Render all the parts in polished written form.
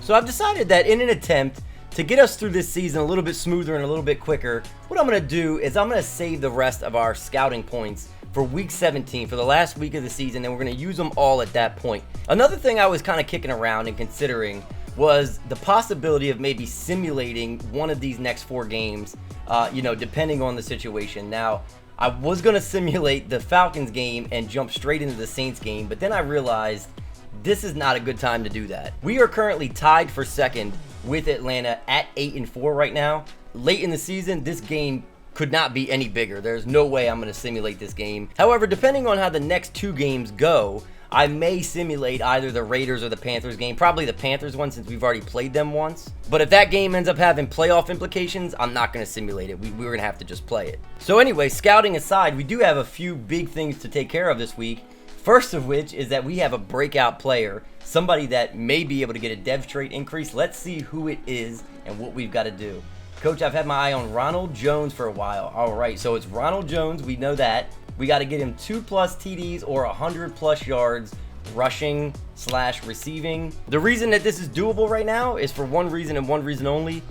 So I've decided that in an attempt to get us through this season a little bit smoother and a little bit quicker, what I'm going to do is I'm going to save the rest of our scouting points for week 17, for the last week of the season, and we're going to use them all at that point. Another thing I was kind of kicking around and considering was the possibility of maybe simulating one of these next 4 games, depending on the situation. Now, I was going to simulate the Falcons game and jump straight into the Saints game, but then I realized this is not a good time to do that. We are currently tied for second with Atlanta at 8-4 right now. Late in the season, this game could not be any bigger. There's no way I'm going to simulate this game. However, depending on how the next 2 games go, I may simulate either the Raiders or the Panthers game. Probably the Panthers one, since we've already played them once. But if that game ends up having playoff implications, I'm not going to simulate it. We're going to have to just play it. So anyway, scouting aside, we do have a few big things to take care of this week. First of which is that we have a breakout player, somebody that may be able to get a dev trait increase. Let's see who it is and what we've got to do. Coach, I've had my eye on Ronald Jones for a while. All right, so it's Ronald Jones. We know that. We got to get him 2+ TDs or 100+ yards rushing / receiving. The reason that this is doable right now is for one reason and one reason only.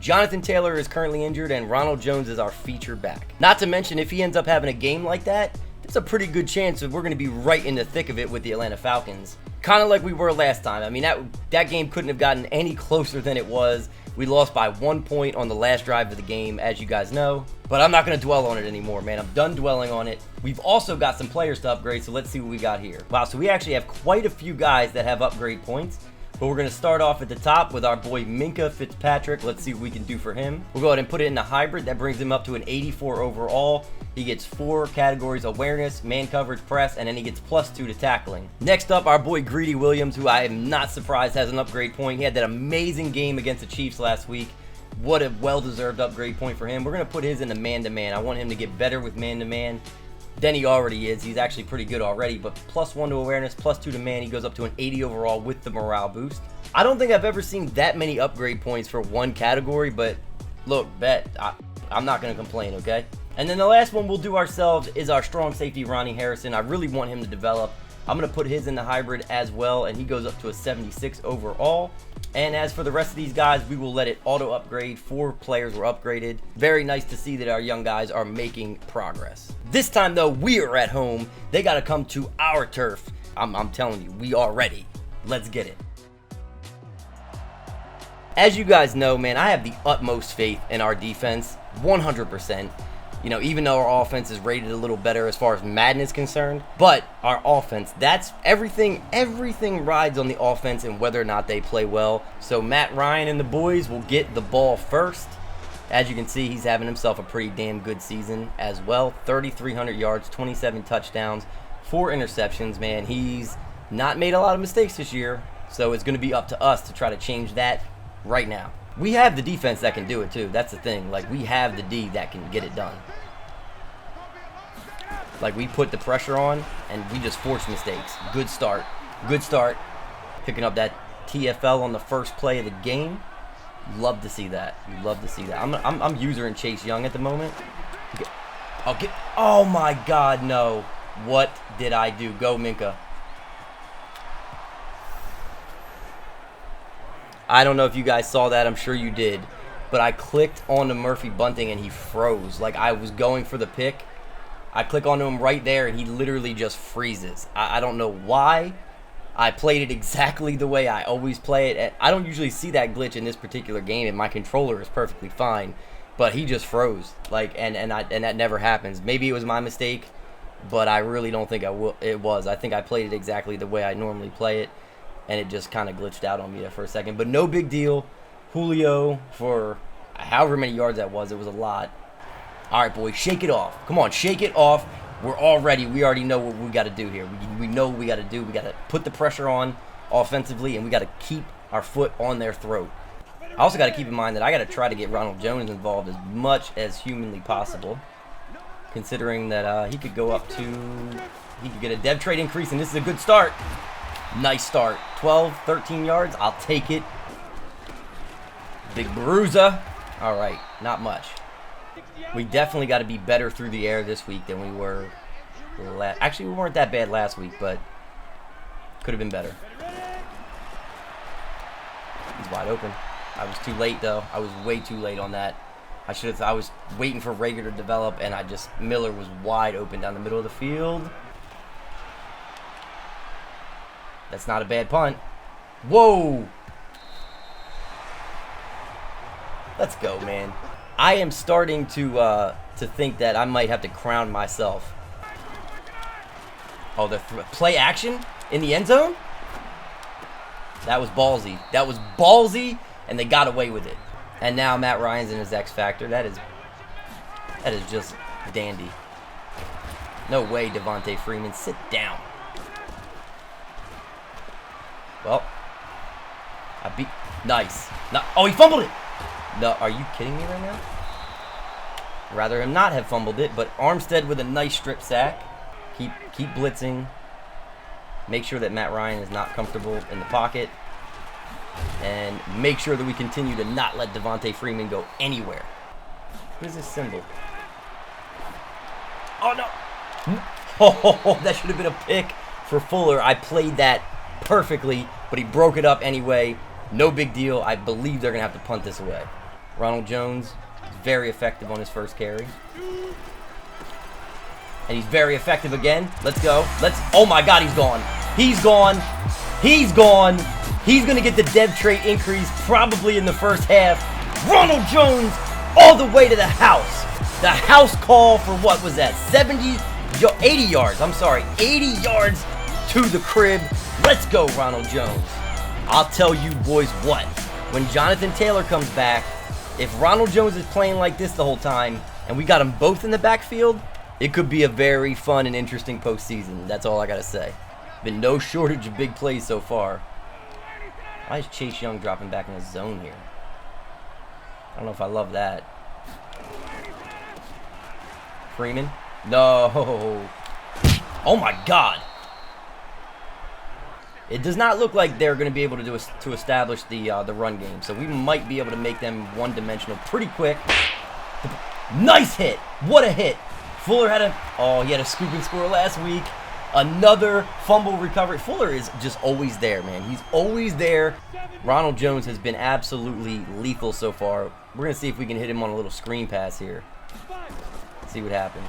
Jonathan Taylor is currently injured and Ronald Jones is our feature back. Not to mention, if he ends up having a game like that, it's a pretty good chance that we're going to be right in the thick of it with the Atlanta Falcons. Kind of like we were last time. I mean, that game couldn't have gotten any closer than it was. We lost by 1 point on the last drive of the game, as you guys know. But I'm not going to dwell on it anymore, man. I'm done dwelling on it. We've also got some players to upgrade, so let's see what we got here. Wow, so we actually have quite a few guys that have upgrade points. But we're going to start off at the top with our boy Minkah Fitzpatrick. Let's see what we can do for him. We'll go ahead and put it in the hybrid. That brings him up to an 84 overall. He gets 4 categories: awareness, man coverage, press, and then he gets +2 to tackling. Next up, our boy Greedy Williams, who I am not surprised has an upgrade point. He had that amazing game against the Chiefs last week. What a well-deserved upgrade point for him. We're going to put his in the man-to-man. I want him to get better with man-to-man than he already is. He's actually pretty good already, but +1 to awareness, +2 to man. He goes up to an 80 overall with the morale boost. I don't think I've ever seen that many upgrade points for one category, but look, I'm not going to complain, okay? And then the last one we'll do ourselves is our strong safety, Ronnie Harrison. I really want him to develop. I'm going to put his in the hybrid as well, and he goes up to a 76 overall. And as for the rest of these guys, we will let it auto upgrade. 4 players were upgraded. Very nice to see that our young guys are making progress. This time, though, we are at home. They got to come to our turf. I'm telling you, we are ready. Let's get it. As you guys know, man, I have the utmost faith in our defense, 100%. You know, even though our offense is rated a little better as far as Madden is concerned, but our offense, that's everything rides on the offense and whether or not they play well. So Matt Ryan and the boys will get the ball first. As you can see, he's having himself a pretty damn good season as well. 3,300 yards, 27 touchdowns, 4 interceptions, man. He's not made a lot of mistakes this year, so it's going to be up to us to try to change that right now. We have the defense that can do it too. That's the thing. Like, we have the D that can get it done. Like, we put the pressure on and we just force mistakes. Good start. Good start. Picking up that TFL on the first play of the game. Love to see that. You love to see that. I'm user and Chase Young at the moment. Oh my God, no. What did I do? Go Minkah. I don't know if you guys saw that. I'm sure you did. But I clicked onto Murphy Bunting and he froze. Like, I was going for the pick. I click onto him right there and he literally just freezes. I don't know why. I played it exactly the way I always play it. I don't usually see that glitch in this particular game, and my controller is perfectly fine. But he just froze. Like, and that never happens. Maybe it was my mistake, but I really don't think it was. I think I played it exactly the way I normally play it. And it just kind of glitched out on me there for a second. But no big deal. Julio for however many yards that was. It was a lot. All right, boys, shake it off. Come on, shake it off. We're all ready. We already know what we got to do here. We know what we got to do. We got to put the pressure on offensively, and we got to keep our foot on their throat. I also got to keep in mind that I got to try to get Ronald Jones involved as much as humanly possible, considering that he could go up to, he could get a dev trade increase, and this is a good start. Nice start. 12, 13 yards. I'll take it. Big bruiser. All right, not much. We definitely got to be better through the air this week than we were actually, we weren't that bad last week, but could have been better. He's wide open. I was too late, though. I was way too late on that. I was waiting for Rager to develop, and Miller was wide open down the middle of the field. That's not a bad punt. Whoa! Let's go, man. I am starting to think that I might have to crown myself. Oh, the play action in the end zone? That was ballsy. That was ballsy, and they got away with it. And now Matt Ryan's in his X Factor. That is just dandy. No way, Devontae Freeman. Sit down. Well, nice. No, oh, he fumbled it. No, are you kidding me right now? Rather him not have fumbled it, but Armstead with a nice strip sack. Keep blitzing. Make sure that Matt Ryan is not comfortable in the pocket. And make sure that we continue to not let Devontae Freeman go anywhere. What is this symbol? Oh, no. Oh, that should have been a pick for Fuller. I played that perfectly, but he broke it up anyway. No big deal. I believe they're going to have to punt this away. Ronald Jones is very effective on his first carry. And he's very effective again. Let's go. Oh, my God, he's gone. He's gone. He's gone. He's going to get the dev trait increase probably in the first half. Ronald Jones all the way to the house. The house call for what was that? 80 yards. I'm sorry. 80 yards to the crib. Let's go, Ronald Jones. I'll tell you boys what. When Jonathan Taylor comes back, if Ronald Jones is playing like this the whole time and we got them both in the backfield, it could be a very fun and interesting postseason. That's all I got to say. Been no shortage of big plays so far. Why is Chase Young dropping back in his zone here? I don't know if I love that. Freeman? No. Oh my God. It does not look like they're going to be able to establish the run game. So we might be able to make them one-dimensional pretty quick. Nice hit. What a hit. Fuller had he had a scoop and score last week. Another fumble recovery. Fuller is just always there, man. He's always there. Ronald Jones has been absolutely lethal so far. We're going to see if we can hit him on a little screen pass here. See what happens.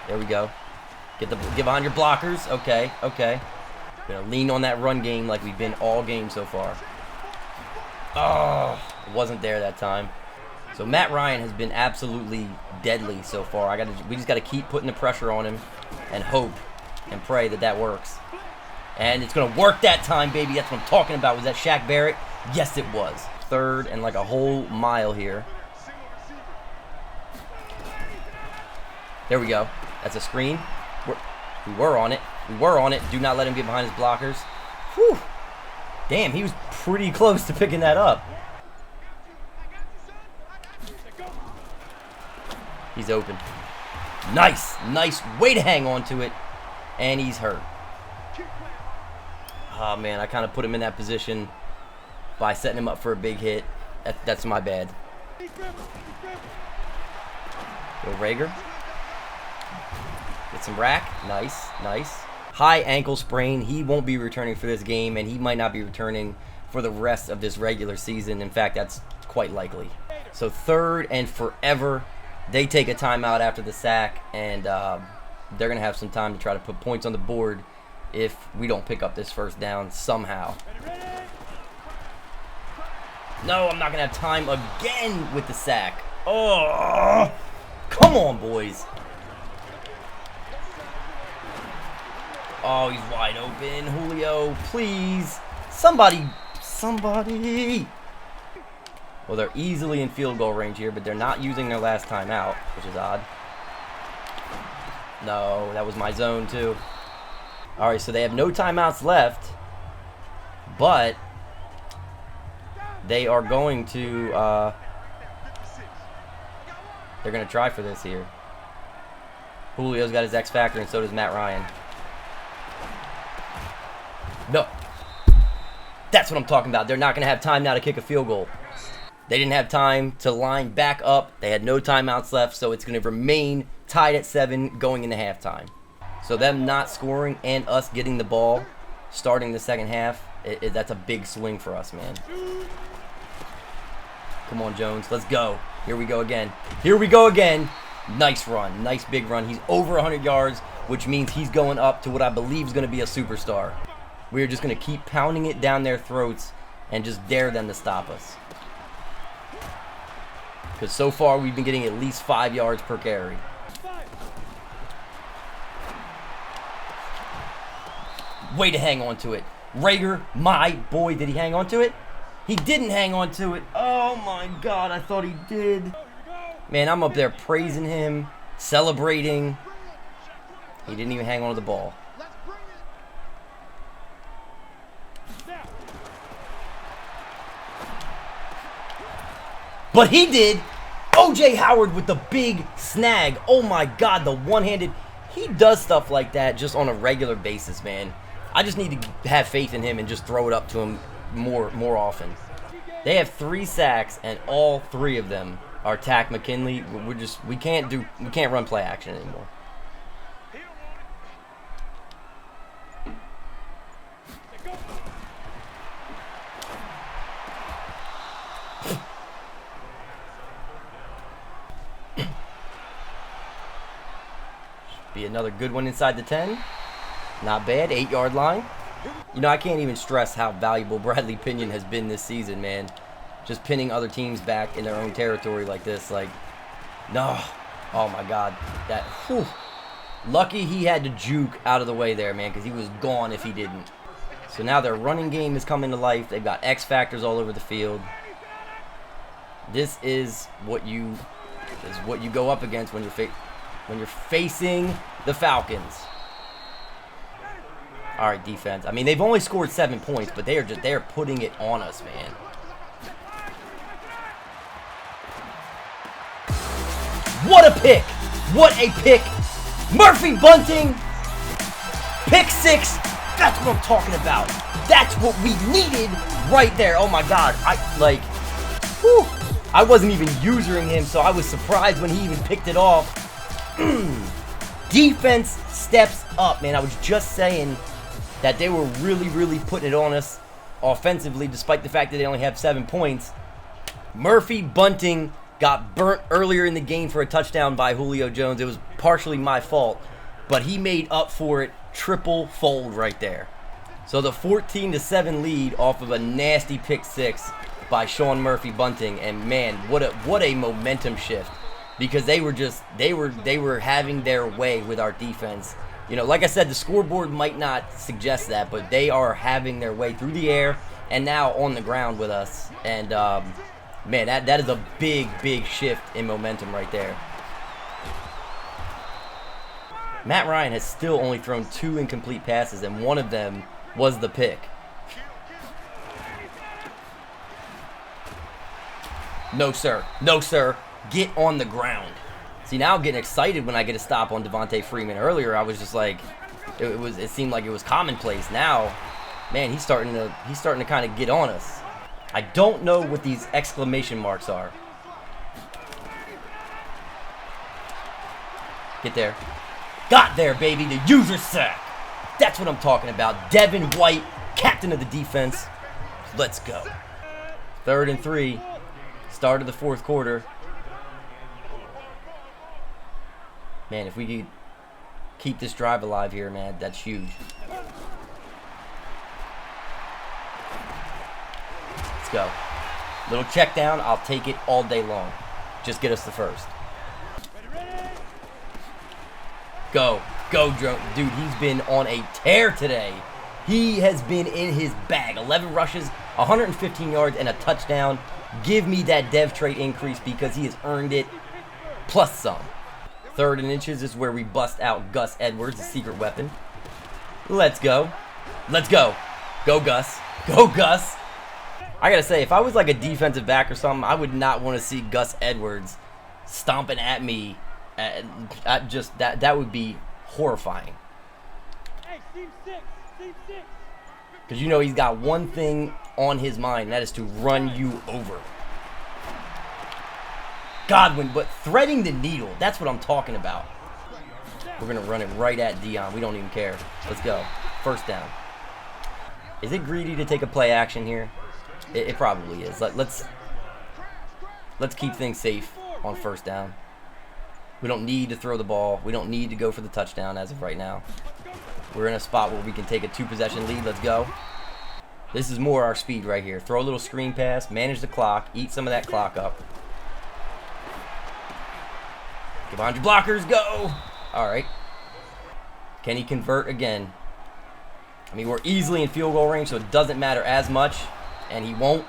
There we go. Get behind your blockers. Okay. Gonna lean on that run game like we've been all game so far. Oh, it wasn't there that time. So Matt Ryan has been absolutely deadly so far. We just got to keep putting the pressure on him and hope and pray that works. And it's going to work that time, baby. That's what I'm talking about. Was that Shaq Barrett? Yes, it was. Third and like a whole mile here. There we go. That's a screen. We were on it. Do not let him get behind his blockers. Whew. Damn, he was pretty close to picking that up. He's open. Nice way to hang on to it. And he's hurt. Oh, man, I kind of put him in that position by setting him up for a big hit. That's my bad. Go Rager. Get some rack. Nice. High ankle sprain. He won't be returning for this game, and he might not be returning for the rest of this regular season. In fact, that's quite likely. So third and forever. They take a timeout after the sack, and they're going to have some time to try to put points on the board if we don't pick up this first down somehow. No, I'm not going to have time again with the sack. Oh, come on, boys. Oh, he's wide open. Julio, please. Somebody. Well, they're easily in field goal range here, but they're not using their last timeout, which is odd. No, that was my zone too. All right, so they have no timeouts left, but they are going to, they're going to try for this here. Julio's got his X Factor, and so does Matt Ryan. No. That's what I'm talking about. They're not going to have time now to kick a field goal. They didn't have time to line back up. They had no timeouts left, so it's going to remain tied at 7 going into halftime. So them not scoring and us getting the ball starting the second half That's a big swing for us, man. Come on, Jones. Let's go. Here we go again. Here we go again. Nice run. Nice big run. He's over 100 yards, which means he's going up to what I believe is going to be a superstar. We're just going to keep pounding it down their throats and just dare them to stop us. Because so far, we've been getting at least 5 yards per carry. Way to hang on to it. Rager, my boy, did he hang on to it? He didn't hang on to it. Oh my God, I thought he did. Man, I'm up there praising him, celebrating. He didn't even hang on to the ball. But he did. O.J. Howard with the big snag. Oh my God, the one-handed. He does stuff like that just on a regular basis, man. I just need to have faith in him and just throw it up to him more often. They have 3 sacks, and all 3 of them are Tack McKinley. We can't run play action anymore. Be another good one inside the 10. Not bad, 8-yard line. You know, I can't even stress how valuable Bradley Pinion has been this season, man. Just pinning other teams back in their own territory like this, like, no. Oh my God, that, whew. Lucky he had to juke out of the way there, man, because he was gone if he didn't. So now their running game is coming to life. They've got X factors all over the field. This is what you go up against when you're facing the Falcons. All right, defense. I mean, they've only scored 7 points, but they are putting it on us, man. What a pick! What a pick! Murphy Bunting, pick 6. That's what I'm talking about. That's what we needed right there. Oh my God, I wasn't even using him, so I was surprised when he even picked it off. Defense steps up, man. I was just saying that they were really putting it on us offensively, despite the fact that they only have 7 points. Murphy Bunting got burnt earlier in the game for a touchdown by Julio Jones. It was partially my fault, but he made up for it triple fold right there. So the 14-7 lead off of a nasty pick 6 by Sean Murphy Bunting, and man, what a momentum shift, because they were having their way with our defense. You know, like I said, the scoreboard might not suggest that, but they are having their way through the air and now on the ground with us. And man, that is a big shift in momentum right there. Matt Ryan has still only thrown 2 incomplete passes, and one of them was the pick. No, sir. No, sir. Get on the ground. See, now I'm getting excited when I get a stop on Devontae Freeman. Earlier, I was just like, it seemed like it was commonplace. Now, man, he's starting to kind of get on us. I don't know what these exclamation marks are. Get there. Got there, baby. The user sack. That's what I'm talking about. Devin White, captain of the defense. Let's go. 3rd and 3. Start of the 4th quarter. Man, if we could keep this drive alive here, man, that's huge. Let's go. Little check down. I'll take it all day long. Just get us the first. Go. Go, dude. He's been on a tear today. He has been in his bag. 11 rushes, 115 yards, and a touchdown. Give me that dev trait increase because he has earned it, plus some. 3rd and inches is where we bust out Gus Edwards, the secret weapon. Let's go. Let's go. Go, Gus. Go, Gus. I gotta say, if I was like a defensive back or something, I would not want to see Gus Edwards stomping at me. That would be horrifying. Because you know he's got one thing on his mind, and that is to run you over. Godwin, but threading the needle, that's what I'm talking about. We're going to run it right at Dion. We don't even care. Let's go. 1st down. Is it greedy to take a play action here? It probably is. Let's keep things safe on first down. We don't need to throw the ball. We don't need to go for the touchdown as of right now. We're in a spot where we can take a 2-possession lead. Let's go. This is more our speed right here. Throw a little screen pass, manage the clock, eat some of that clock up. Get behind your blockers, go! All right. Can he convert again? I mean, we're easily in field goal range, so it doesn't matter as much, and he won't,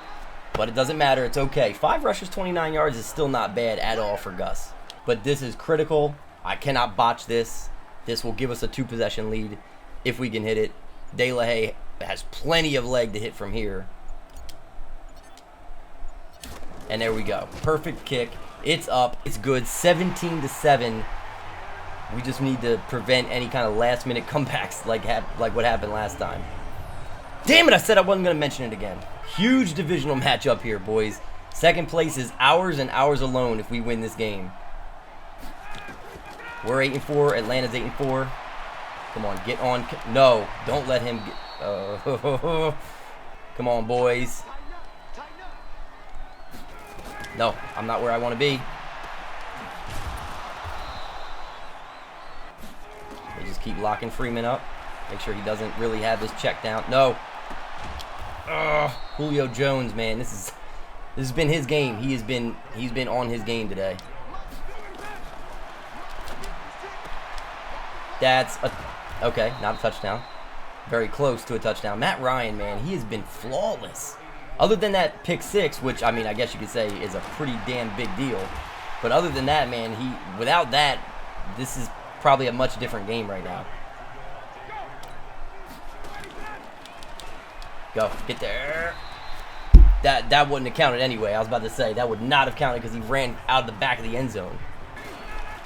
but it doesn't matter. It's okay. 5 rushes, 29 yards is still not bad at all for Gus, but this is critical. I cannot botch this. This will give us a 2-possession lead if we can hit it. De La Haye has plenty of leg to hit from here. And there we go. Perfect kick. It's up. It's good. 17-7. We just need to prevent any kind of last-minute comebacks like what happened last time. Damn it, I said I wasn't going to mention it again. Huge divisional matchup here, boys. Second place is ours and ours alone if we win this game. We're 8-4. Atlanta's 8-4. Come on, get on. No, don't let him get... Come on, boys. No, I'm not where I want to be. They just keep locking Freeman up. Make sure he doesn't really have his check down. No. Julio Jones, man, this has been his game. He's been on his game today. That's a okay, not a touchdown. Very close to a touchdown. Matt Ryan, man, he has been flawless. Other than that pick 6, which, I mean, I guess you could say is a pretty damn big deal. But other than that, man, without that, this is probably a much different game right now. Go, get there. That wouldn't have counted anyway. I was about to say, that would not have counted because he ran out of the back of the end zone.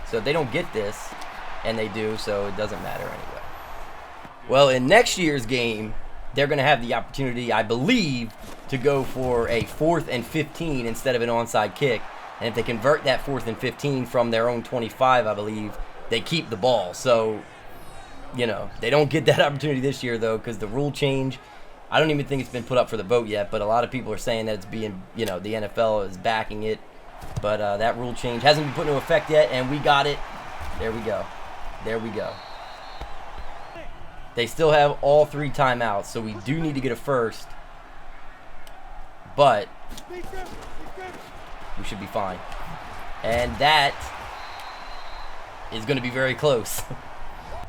So if they don't get this, and they do, so it doesn't matter anyway. Well, in next year's game, they're going to have the opportunity, I believe, to go for a 4th and 15 instead of an onside kick. And if they convert that 4th and 15 from their own 25, I believe, they keep the ball. So, you know, they don't get that opportunity this year, though, because the rule change, I don't even think it's been put up for the vote yet, but a lot of people are saying that it's being, you know, the NFL is backing it. But that rule change hasn't been put into effect yet, and we got it. There we go. There we go. They still have all 3 timeouts, so we do need to get a first. But we should be fine. And that is going to be very close.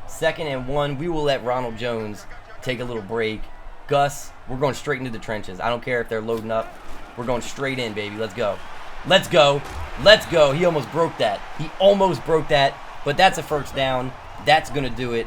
2nd and 1, we will let Ronald Jones take a little break. Gus, we're going straight into the trenches. I don't care if they're loading up. We're going straight in, baby. Let's go. Let's go. Let's go. He almost broke that. He almost broke that. But that's a first down. That's going to do it.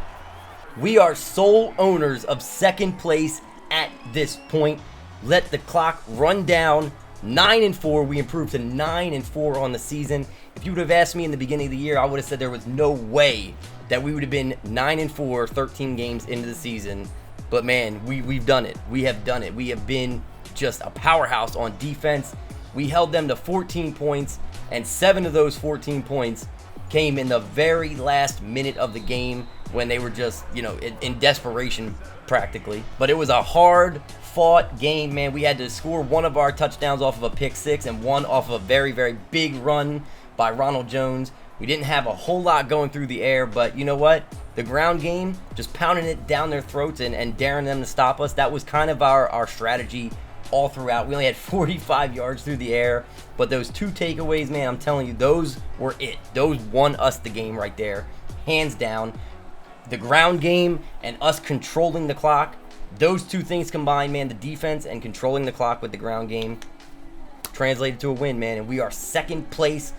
We are sole owners of 2nd place at this point. Let the clock run down. 9-4. We improved to 9-4 on the season. If you would have asked me in the beginning of the year, I would have said there was no way that we would have been 9-4, 13 games into the season. But man, we've done it. We have done it. We have been just a powerhouse on defense. We held them to 14 points, and 7 of those 14 points came in the very last minute of the game when they were just, you know, in desperation practically. But it was a hard-fought game, man. We had to score one of our touchdowns off of a pick 6 and one off of a very, very big run by Ronald Jones. We didn't have a whole lot going through the air, but you know what? The ground game, just pounding it down their throats and daring them to stop us, that was kind of our strategy all throughout. We only had 45 yards through the air, but those 2 takeaways, man, I'm telling you, those were it. Those won us the game right there, hands down. The ground game and us controlling the clock, those 2 things combined, man, the defense and controlling the clock with the ground game, translated to a win, man, and we are 2nd place.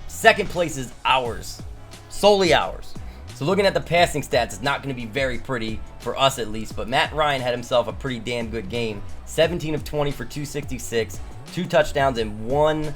2nd place is ours, solely ours. So looking at the passing stats, it's not going to be very pretty for us at least, but Matt Ryan had himself a pretty damn good game. 17 of 20 for 266, 2 touchdowns, and 1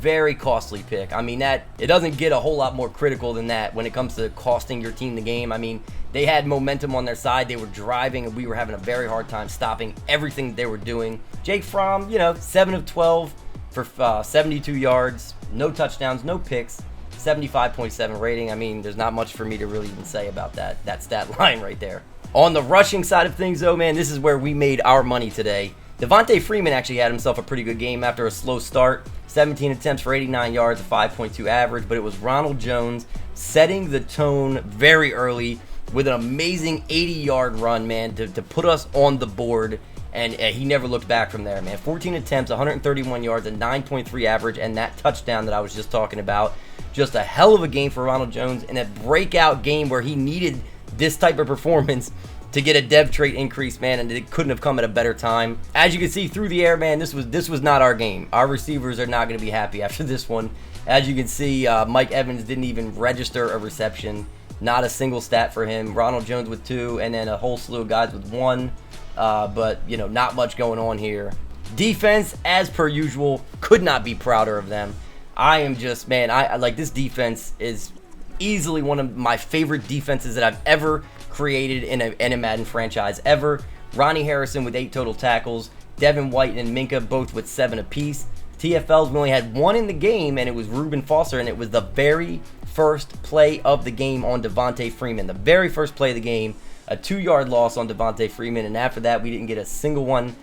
very costly pick. I mean, that it doesn't get a whole lot more critical than that when it comes to costing your team the game. I mean, they had momentum on their side. They were driving, and we were having a very hard time stopping everything they were doing. Jake Fromm, you know, 7 of 12 for 72 yards, no touchdowns, no picks. 75.7 rating. I mean, there's not much for me to really even say about that stat line right there. On the rushing side of things, though, man, this is where we made our money today. Devontae Freeman actually had himself a pretty good game after a slow start. 17 attempts for 89 yards, a 5.2 average, but it was Ronald Jones setting the tone very early with an amazing 80-yard run, man, to put us on the board, and he never looked back from there, man. 14 attempts, 131 yards, a 9.3 average, and that touchdown that I was just talking about. Just a hell of a game for Ronald Jones in a breakout game where he needed this type of performance to get a dev trait increase, man, and it couldn't have come at a better time. As you can see through the air, man, this was not our game. Our receivers are not going to be happy after this one. As you can see, Mike Evans didn't even register a reception. Not a single stat for him. Ronald Jones with 2, and then a whole slew of guys with 1. But, you know, not much going on here. Defense, as per usual, could not be prouder of them. I am just, man, I like this defense is easily one of my favorite defenses that I've ever created in a Madden franchise ever. Ronnie Harrison with 8 total tackles. Devin White and Minka both with 7 apiece. TFLs, we only had 1 in the game, and it was Reuben Foster, and it was the very first play of the game on Devontae Freeman. The very first play of the game, a 2-yard loss on Devontae Freeman, and after that, we didn't get a single one,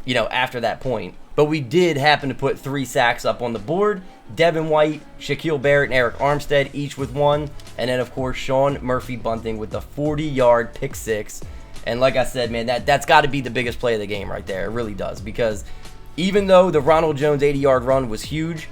you know, after that point. But we did happen to put 3 sacks up on the board. Devin White, Shaquille Barrett, and Eric Armstead each with 1. And then, of course, Sean Murphy-Bunting with the 40-yard pick 6. And like I said, man, that's got to be the biggest play of the game right there. It really does. Because even though the Ronald Jones 80-yard run was huge,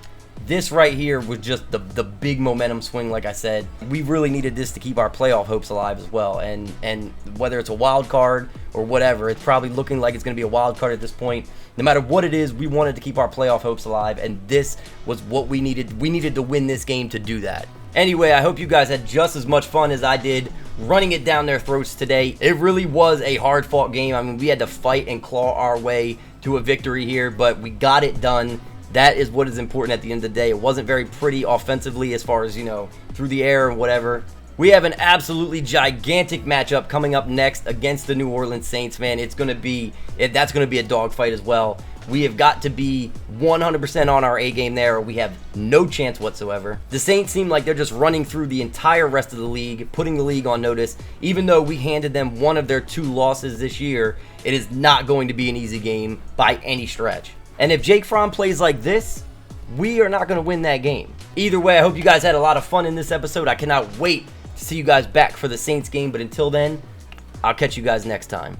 this right here was just the big momentum swing, like I said. We really needed this to keep our playoff hopes alive as well. And whether it's a wild card or whatever, it's probably looking like it's going to be a wild card at this point. No matter what it is, we wanted to keep our playoff hopes alive, and this was what we needed. We needed to win this game to do that. Anyway, I hope you guys had just as much fun as I did running it down their throats today. It really was a hard-fought game. I mean, we had to fight and claw our way to a victory here, but we got it done. That is what is important at the end of the day. It wasn't very pretty offensively as far as, you know, through the air and whatever. We have an absolutely gigantic matchup coming up next against the New Orleans Saints, man. That's going to be a dogfight as well. We have got to be 100% on our A game there, or we have no chance whatsoever. The Saints seem like they're just running through the entire rest of the league, putting the league on notice. Even though we handed them one of their 2 losses this year, it is not going to be an easy game by any stretch. And if Jake Fromm plays like this, we are not going to win that game. Either way, I hope you guys had a lot of fun in this episode. I cannot wait to see you guys back for the Saints game, but until then, I'll catch you guys next time.